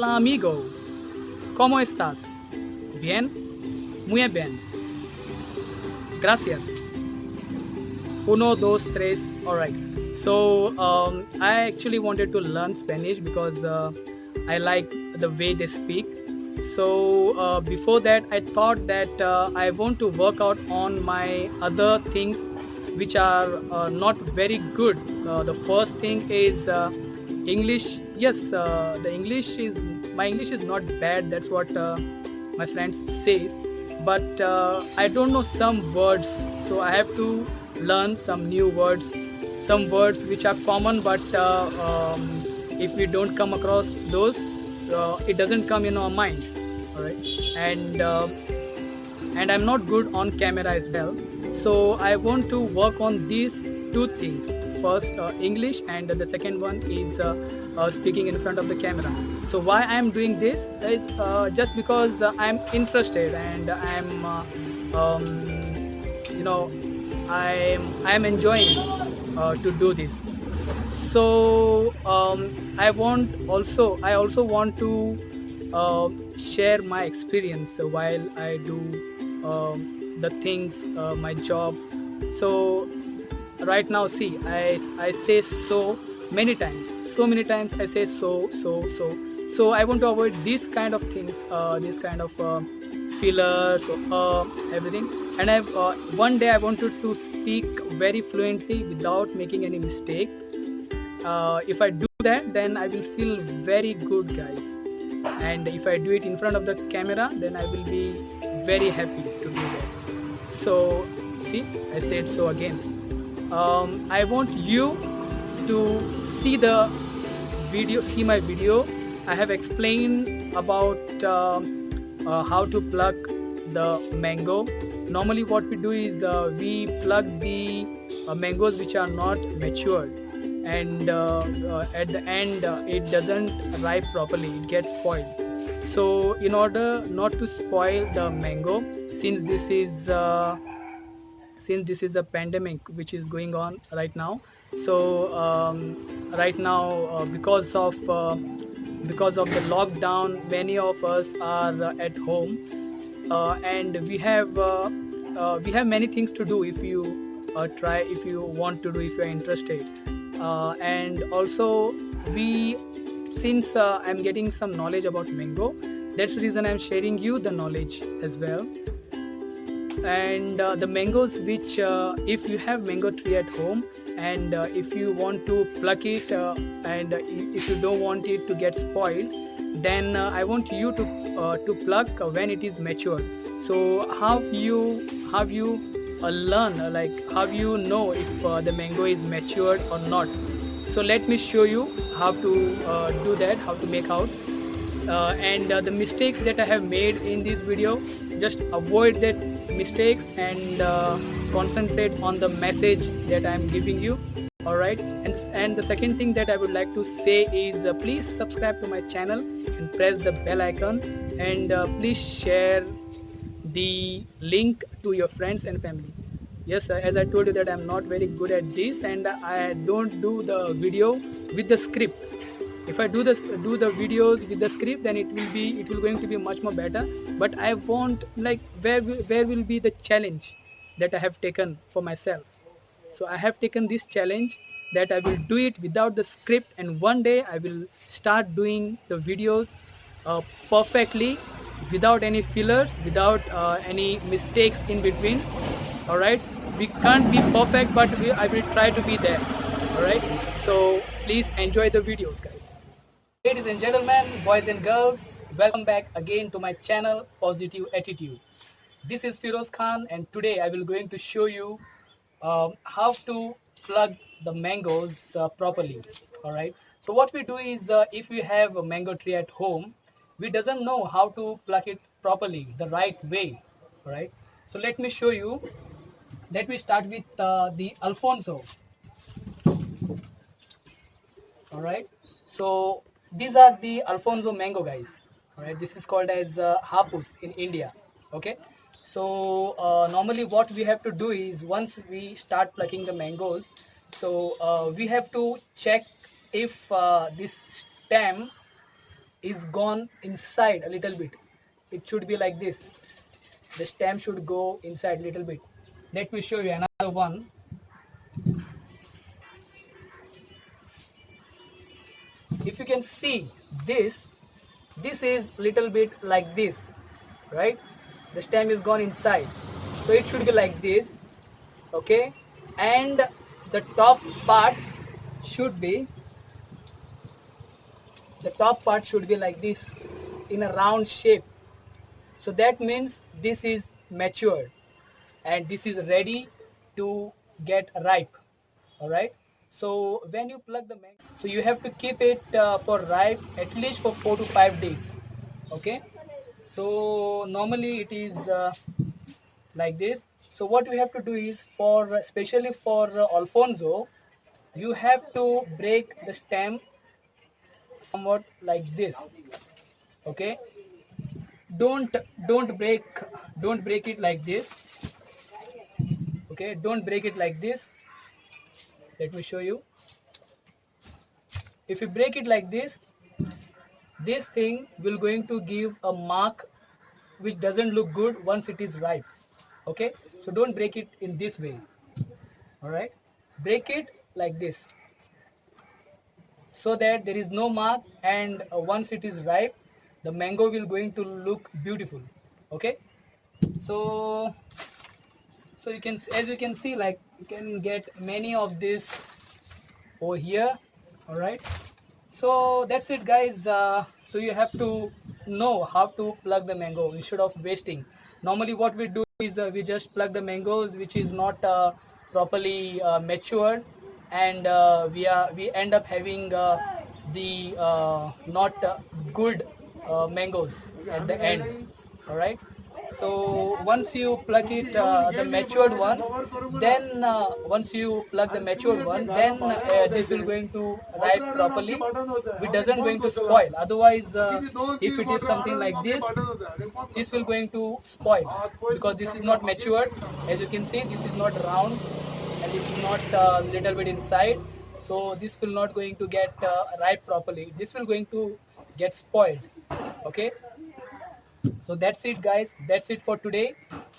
Hola amigo, ¿cómo estás? Bien, muy bien, gracias. Uno, dos, tres. All right. So I actually wanted to learn Spanish because I like the way they speak. So before that, I thought that I want to work out on my other things which are not very good. The first thing is English. Yes, the English is my English is not bad. That's what my friend says. But I don't know some words, so I have to learn some new words, some words which are common, but if we don't come across those, it doesn't come in our mind. All right, and uh, and I'm not good on camera as well. So I want to work on these two things. First, English, and the second one is speaking in front of the camera. So why I'm doing this is just because I'm interested and um, you know, I'm enjoying to do this. So I also want to share my experience while I do the things, my job. So right now, see, I say so many times, so many times I say so I want to avoid these kind of things, this kind of fillers, everything. And I one day I wanted to speak very fluently without making any mistake. If I do that, then I will feel very good, guys. And if I do it in front of the camera, then I will be very happy to do that. So see, I said so again. I want you to see the video, see my video. I have explained about how to pluck the mango. Normally what we do is we pluck the mangoes which are not matured, and at the end it doesn't ripe properly, it gets spoiled. So in order not to spoil the mango, since this is a pandemic which is going on right now. So right now, because of the lockdown, many of us are at home, and we have many things to do. If you try, if you want to do, if you are interested, and also we since I'm getting some knowledge about mango, that's the reason I'm sharing you the knowledge as well. And the mangoes which if you have mango tree at home, and if you want to pluck it, and if you don't want it to get spoiled, then I want you to pluck when it is mature. So how you learn, like how you know if the mango is matured or not. So let me show you how to do that, how to make out. And the mistakes that I have made in this video, just avoid that mistakes and concentrate on the message that I'm giving you. All right, and the second thing that I would like to say is please subscribe to my channel and press the bell icon, and please share the link to your friends and family. Yes, as I told you that I'm not very good at this, and I don't do the video with the script. If I do the videos with the script, then it will going to be much more better. But I want, like, where will be the challenge that I have taken for myself. So I have taken this challenge that I will do it without the script, and one day I will start doing the videos uh, perfectly, without any fillers, without any mistakes in between. All right, we can't be perfect, but I will try to be there. All right, so please enjoy the videos, guys. Ladies and gentlemen, boys and girls, welcome back again to my channel Positive Attitude. This is Firoz Khan, and today I will going to show you how to plug the mangoes properly. All right. So what we do is, if we have a mango tree at home, we doesn't know how to pluck it properly, the right way. All right. So let me show you. Let me start with the Alfonso. All right, so these are the Alfonso mango, guys. All right, this is called as hapus in India. Okay, so normally what we have to do is, once we start plucking the mangoes, so we have to check if this stem is gone inside a little bit. It should be like this. The stem should go inside a little bit. Let me show you another one. If you can see this, this is little bit like this, right? The stem is gone inside, so it should be like this, okay? And the top part should be like this, in a round shape. So that means this is matured and this is ready to get ripe. All right. So when you plug the mango, so you have to keep it for ripe at least for 4 to 5 days. Okay. So normally it is like this. So what we have to do is, for especially for Alfonso, you have to break the stem somewhat like this. Okay. Don't don't break don't break it like this. Okay. Don't break it like this. Let me show you. If you break it like this thing will going to give a mark which doesn't look good once it is ripe. Okay, so don't break it in this way. All right, break it like this so that there is no mark, and once it is ripe, the mango will going to look beautiful. Okay, so you can, as you can see, like you can get many of this over here. All right, so that's it, guys. So you have to know how to plug the mango instead of wasting. Normally what we do is we just plug the mangoes which is not properly matured, and we end up having the not good mangoes at the end. All right, so once you plug it, the matured one, then once you plug the matured one, then this will going to ripe properly. It doesn't going to spoil. Otherwise, if it is something like this will going to spoil because this is not matured. As you can see, this is not round and this is not little bit inside. So this will not going to get ripe properly. This will going to get spoiled. Okay. So that's it, guys. That's it for today.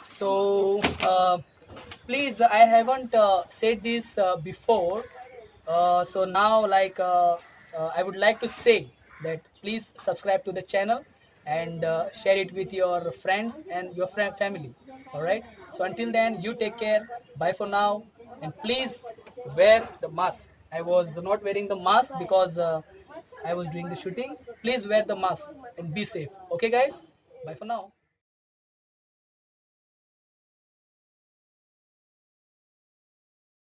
So please, I haven't said this before, so now I would like to say that please subscribe to the channel and share it with your friends and your family. All right, so until then, you take care. Bye for now, and please wear the mask. I was not wearing the mask because I was doing the shooting. Please wear the mask and be safe. Okay, guys. Bye for now.